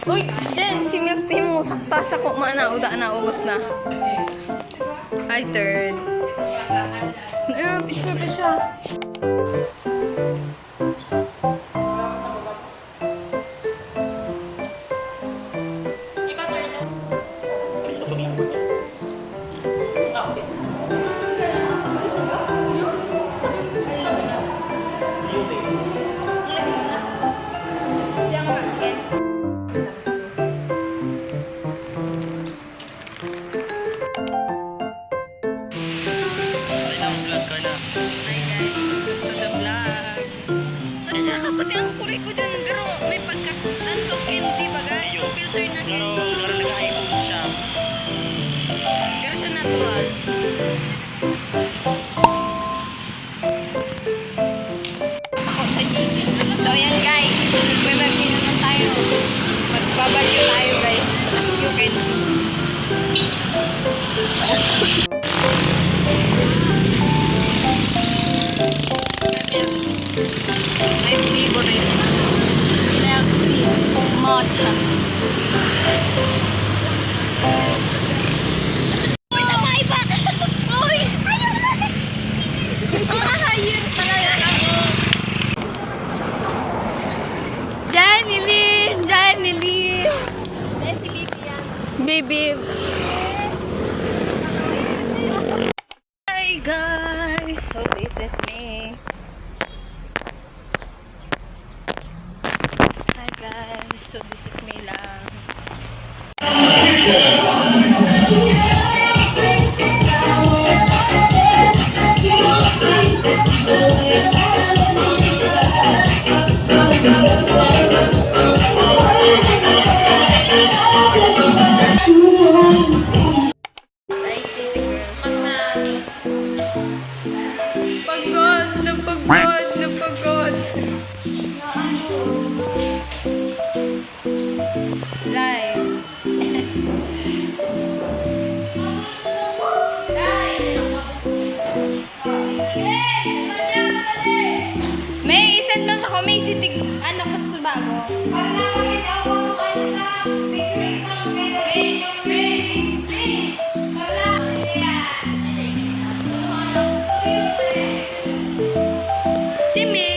Uy, Jen, si milk tea mo. Sakta sa kuma na. Uda na, ubos na. Hi, third. Picture. Pati ang kulay ko dyan, pero may pagka-antok candy baga. So, filter na candy. Pero nag-i-iPhone siya. Pero siya natural. Ako sa GC. So, ayan guys. Nagbe-birthday naman tayo. Magbabadyo tayo guys. As you can see. My favorite milk tea, matcha. Uy, tamay ba? Uy, ayaw na! Mga hayir talaga ako. Janilyn! Si Bibi yan. Bibi. Hi guys! So this is me. Guys, so this is me lang. Pagod. Live. May isend mo sa comment si ano pa sa bago. Si May.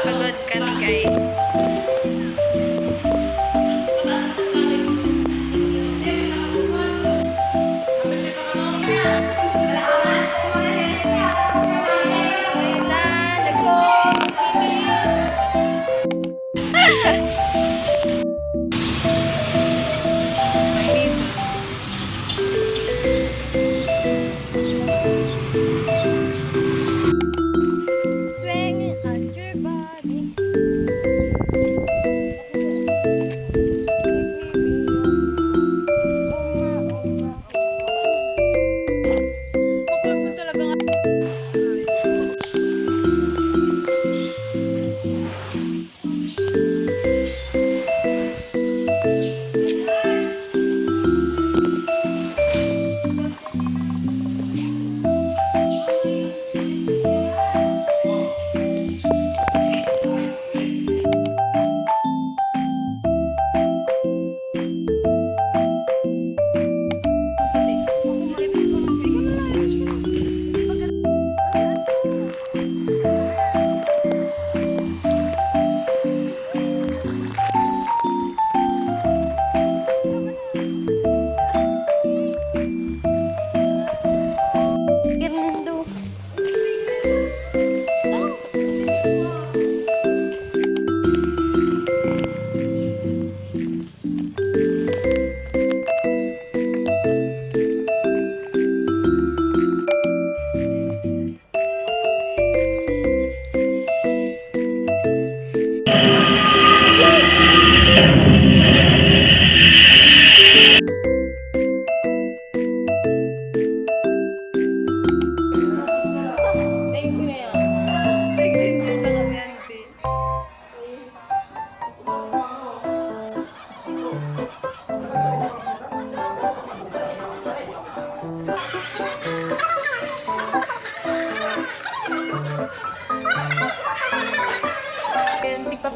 Pagod kami guys. Swing on your body.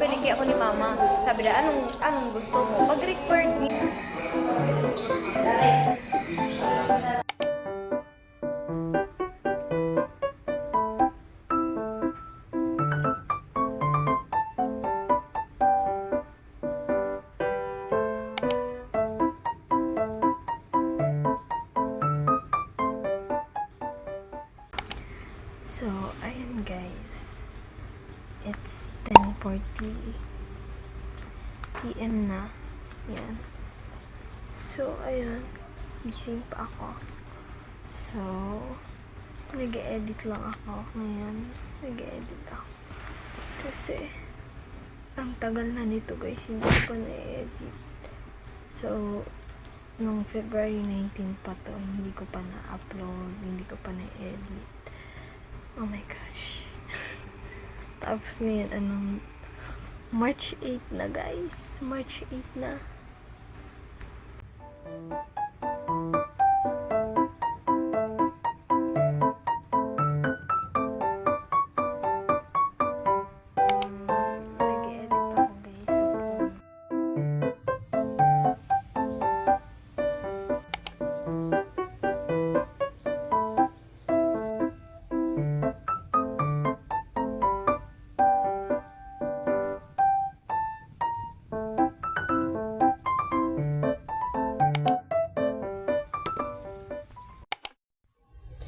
piniki ako ni mama. Sabi na, anong gusto mo? Pag-record niya. So, ayun guys. It's 10:40 PM na. Yan. So, ayun. Gising pa ako. So, nag-edit lang ako. Ngayon, nag-edit ako. Kasi, ang tagal na nito guys. Hindi ko pa na-edit. So, nung February 19 pa to, hindi ko pa na-upload. Hindi ko pa na-edit. Oh my gosh. Tapos ngayon, March 8 na guys. March 8 na. Nag-edit ako guys sa phone.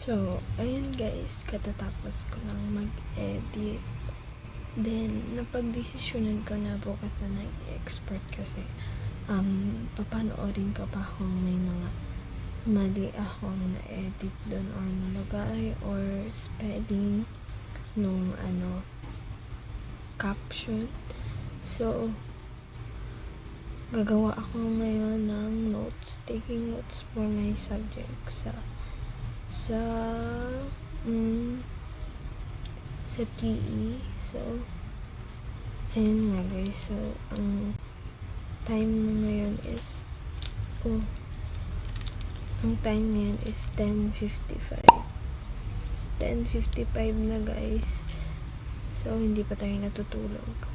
So, ayun guys, katatapos ko lang mag-edit. Then, napag-desisyonan ko na bukas na nag-export kasi papanoorin ko pa kung may mga mali akong na-edit doon or nalagay or spelling nung caption. So, gagawa ako ngayon ng notes, taking notes for my subject sa PE. So, ayun nga guys. So, ang time na ngayon is ang time ngayon is 10:55. It's 10:55 na guys. So, hindi pa tayo natutulog.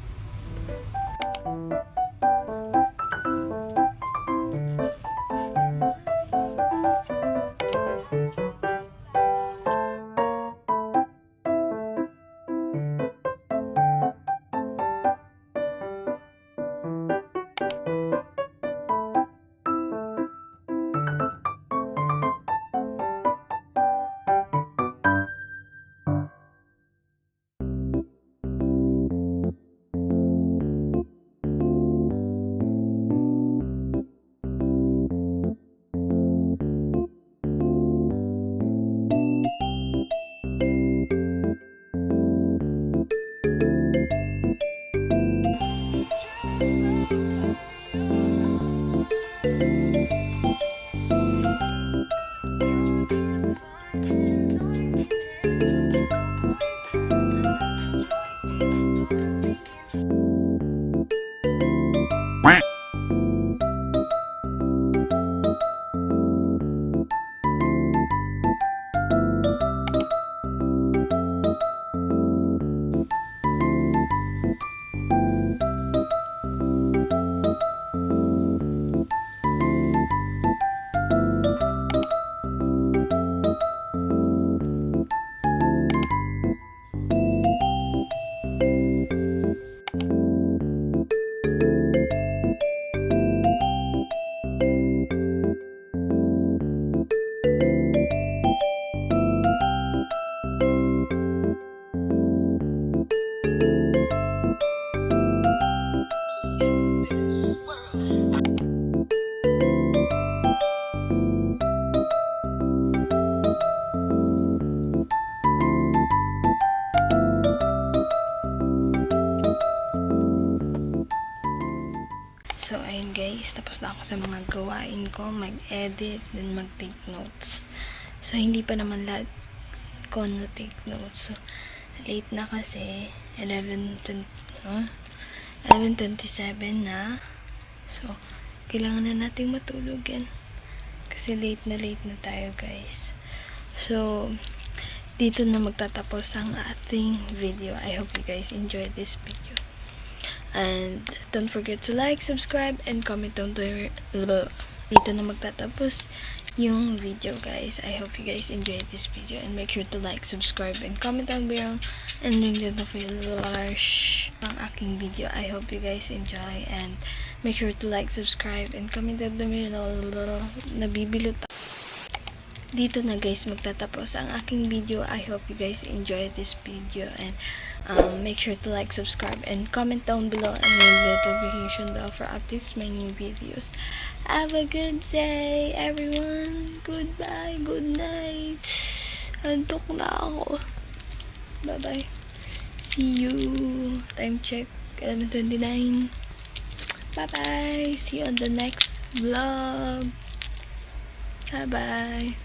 So, ayun guys, tapos na ako sa mga gawain ko, mag-edit, then mag-take notes. So, hindi pa naman lahat ko na-take notes. So, late na kasi, 11:27 na. So, kailangan na nating matulog yan. Kasi late na tayo guys. So, dito na magtatapos ang ating video. I hope you guys enjoyed this video. And don't forget to like, subscribe, and comment down there. Dito na magtatapos yung video, guys. I hope you guys enjoyed this video, and make sure to like, subscribe, and comment down below, and ring the notification ng aking video. I hope you guys enjoy, and make sure to like, subscribe, and comment down below. Nabibilot dito na, guys, magtatapos ang aking video. I hope you guys enjoyed this video, and make sure to like, subscribe, and comment down below, and ring the notification bell for updates my new videos. Have a good day, everyone. Goodbye, good night. Antok na ako. Bye bye. See you. Time check 11:29. Bye bye. See you on the next vlog. Bye bye.